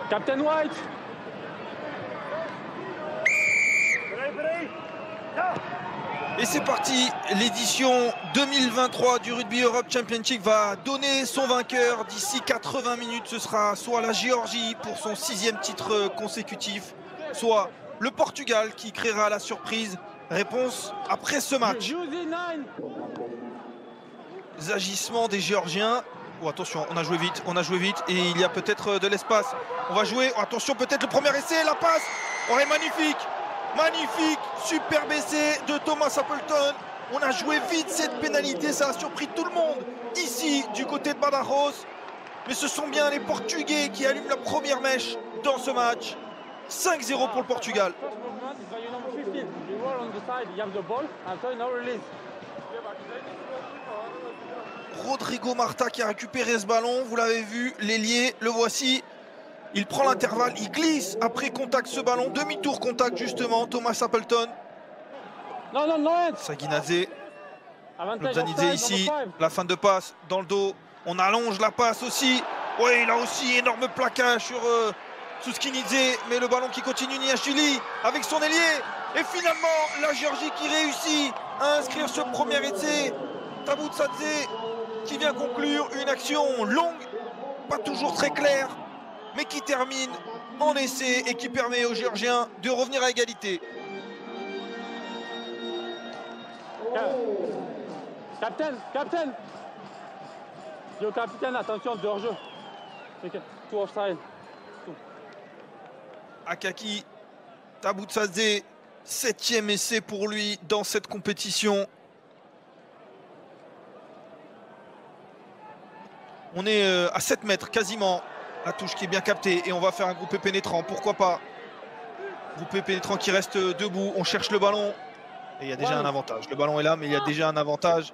Captain White. Et c'est parti, l'édition 2023 du Rugby Europe Championship va donner son vainqueur. D'ici 80 minutes, ce sera soit la Géorgie pour son 6e titre consécutif, soit le Portugal qui créera la surprise. Réponse après ce match. Les agissements des Géorgiens. Oh, attention, on a joué vite et il y a peut-être de l'espace. On va jouer, oh, attention, peut-être le premier essai, la passe. Oh, est magnifique. Magnifique, superbe essai de Thomas Appleton. On a joué vite cette pénalité, ça a surpris tout le monde ici du côté de Badajoz. Mais ce sont bien les Portugais qui allument la première mèche dans ce match. 5-0 pour le Portugal. Rodrigo Marta qui a récupéré ce ballon, vous l'avez vu, l'ailier, le voici. Il prend l'intervalle, il glisse après contact ce ballon, demi-tour contact justement, Thomas Appleton. Saguinazé, Lobzanidze ici, la fin de passe dans le dos, on allonge la passe aussi. Oui, il a aussi énorme plaquage sur Suskinidze, mais le ballon qui continue, Niashvili avec son ailier. Et finalement, la Géorgie qui réussit à inscrire ce premier essai. Tabutsadze qui vient conclure une action longue, pas toujours très claire, mais qui termine en essai et qui permet aux Géorgiens de revenir à égalité. Captain. Le capitaine, attention, de hors-jeu. Tout offside. Akaki Tabutsadze, 7e essai pour lui dans cette compétition. On est à 7 mètres quasiment. La touche qui est bien captée et on va faire un groupé pénétrant, pourquoi pas. Groupé pénétrant qui reste debout, on cherche le ballon et il y a déjà un avantage. Le ballon est là mais il y a déjà un avantage.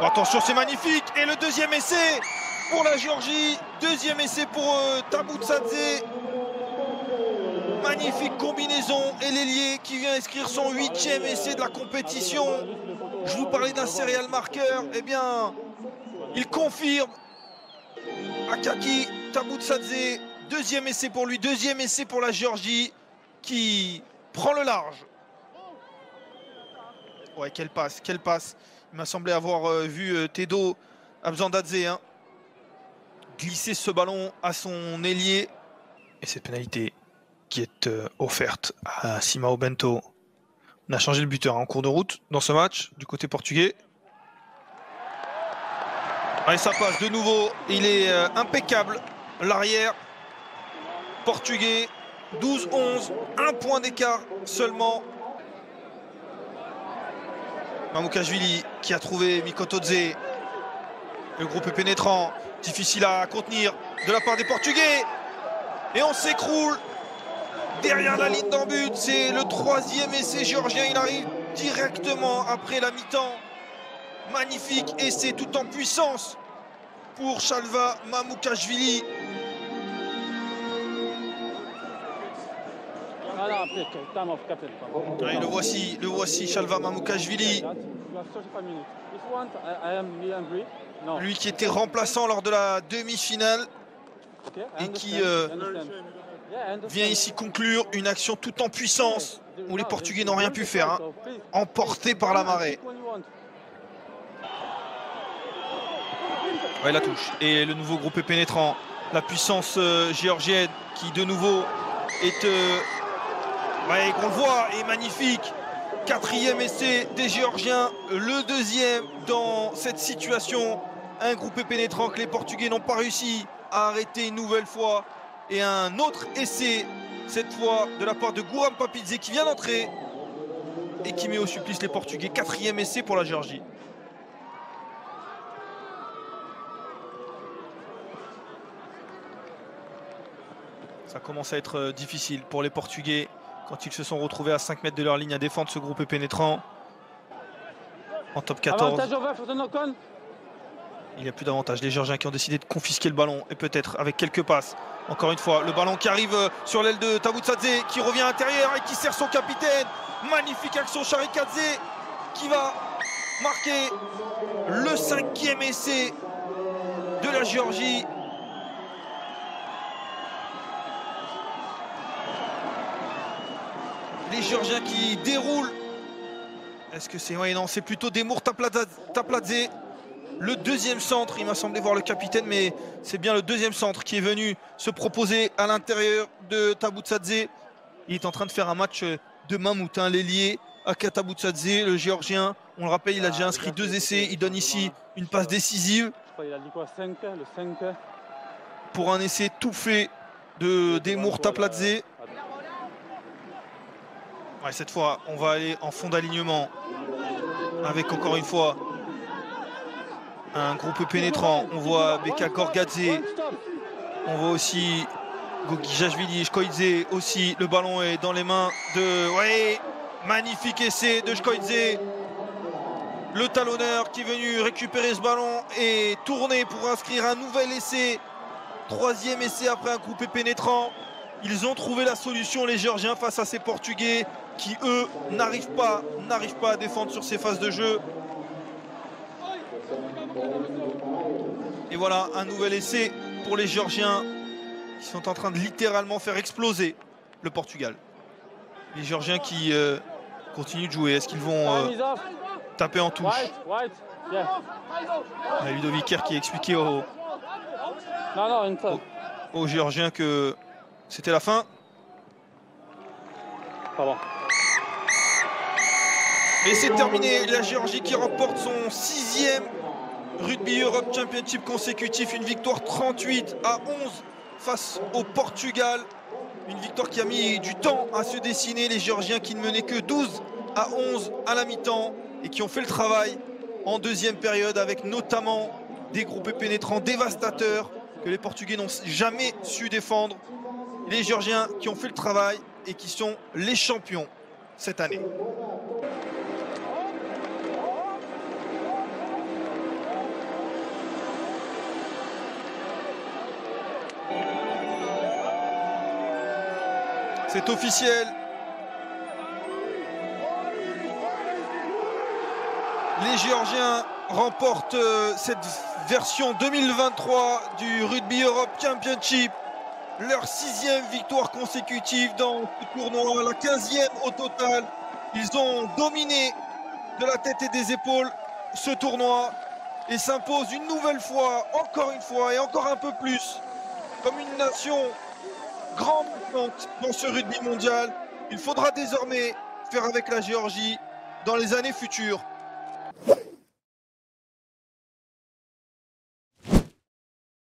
Oh, attention, c'est magnifique et le deuxième essai pour la Géorgie. Deuxième essai pour Tabutsadze. Magnifique combinaison et l'ailier qui vient inscrire son 8e essai de la compétition. Je vous parlais d'un serial marqueur, eh bien il confirme. Akaki Tabutsadze, deuxième essai pour lui, deuxième essai pour la Géorgie qui prend le large. Ouais, quelle passe. Il m'a semblé avoir vu Tedo Abzandadze glisser ce ballon à son ailier. Et cette pénalité qui est offerte à Simao Bento. On a changé le buteur en cours de route dans ce match du côté portugais. Allez, ça passe de nouveau, il est impeccable, l'arrière portugais, 12-11, 1 point d'écart seulement. Mamukashvili qui a trouvé Mikotodze, le groupe est pénétrant, difficile à contenir de la part des Portugais. Et on s'écroule derrière la ligne d'en but, c'est le 3e essai géorgien, il arrive directement après la mi-temps. Magnifique essai tout en puissance pour Shalva Mamukashvili. Et le voici Shalva Mamukashvili. Lui qui était remplaçant lors de la demi-finale et qui vient ici conclure une action tout en puissance où les Portugais n'ont rien pu faire, emportés par la marée. Ouais, la touche et le nouveau groupé pénétrant, la puissance géorgienne qui de nouveau est ouais, qu'on le voit, est magnifique. 4e essai des Géorgiens, le 2e dans cette situation. Un groupé pénétrant que les Portugais n'ont pas réussi à arrêter une nouvelle fois. Et un autre essai, cette fois de la part de Guram Papidze qui vient d'entrer et qui met au supplice les Portugais. 4e essai pour la Géorgie. Ça commence à être difficile pour les Portugais quand ils se sont retrouvés à 5 mètres de leur ligne à défendre ce groupe pénétrant. En top 14. Il n'y a plus d'avantage. Les Géorgiens qui ont décidé de confisquer le ballon et peut-être avec quelques passes. Encore une fois, le ballon qui arrive sur l'aile de Tabutsadze qui revient à l'intérieur et qui sert son capitaine. Magnifique action, Sharikadze qui va marquer le 5e essai de la Géorgie. Les Géorgiens qui déroulent. Est-ce que c'est... Ouais, non, c'est plutôt Demur Tapladze. Le deuxième centre, il m'a semblé voir le capitaine, mais c'est bien le deuxième centre qui est venu se proposer à l'intérieur de Tabutsadze. Il est en train de faire un match de mammouth, hein, l'ailier Aka Tabutsadze, le Géorgien. On le rappelle, il a déjà inscrit 2 essais. Il donne ici une passe décisive. Il a dit quoi, 5, le 5. Pour un essai tout fait de Demur Tapladze. Ouais, cette fois, on va aller en fond d'alignement avec encore une fois un groupe pénétrant. On voit Beka Gorgadze. On voit aussi Gogijashvili, Shkoidze aussi. Le ballon est dans les mains de... Ouais, magnifique essai de Shkoidze. Le talonneur qui est venu récupérer ce ballon et tourner pour inscrire un nouvel essai. 3e essai après un coupé pénétrant. Ils ont trouvé la solution, les Géorgiens, face à ces Portugais qui, eux, n'arrivent pas à défendre sur ces phases de jeu. Et voilà, un nouvel essai pour les Géorgiens qui sont en train de littéralement faire exploser le Portugal. Les Géorgiens qui continuent de jouer. Est-ce qu'ils vont taper en touche? Ludovic Kerr qui expliquait aux Géorgiens que c'était la fin. Et c'est terminé. La Géorgie qui remporte son 6e Rugby Europe Championship consécutif. Une victoire 38-11 face au Portugal. Une victoire qui a mis du temps à se dessiner. Les Géorgiens qui ne menaient que 12-11 à la mi-temps et qui ont fait le travail en deuxième période avec notamment des groupes pénétrants dévastateurs que les Portugais n'ont jamais su défendre. Les Géorgiens qui ont fait le travail et qui sont les champions cette année. C'est officiel. Les Géorgiens remportent cette version 2023 du Rugby Europe Championship. Leur 6e victoire consécutive dans ce tournoi, la 15e au total. Ils ont dominé de la tête et des épaules ce tournoi et s'imposent une nouvelle fois, encore une fois et encore un peu plus, comme une nation grande dans ce rugby mondial. Il faudra désormais faire avec la Géorgie dans les années futures.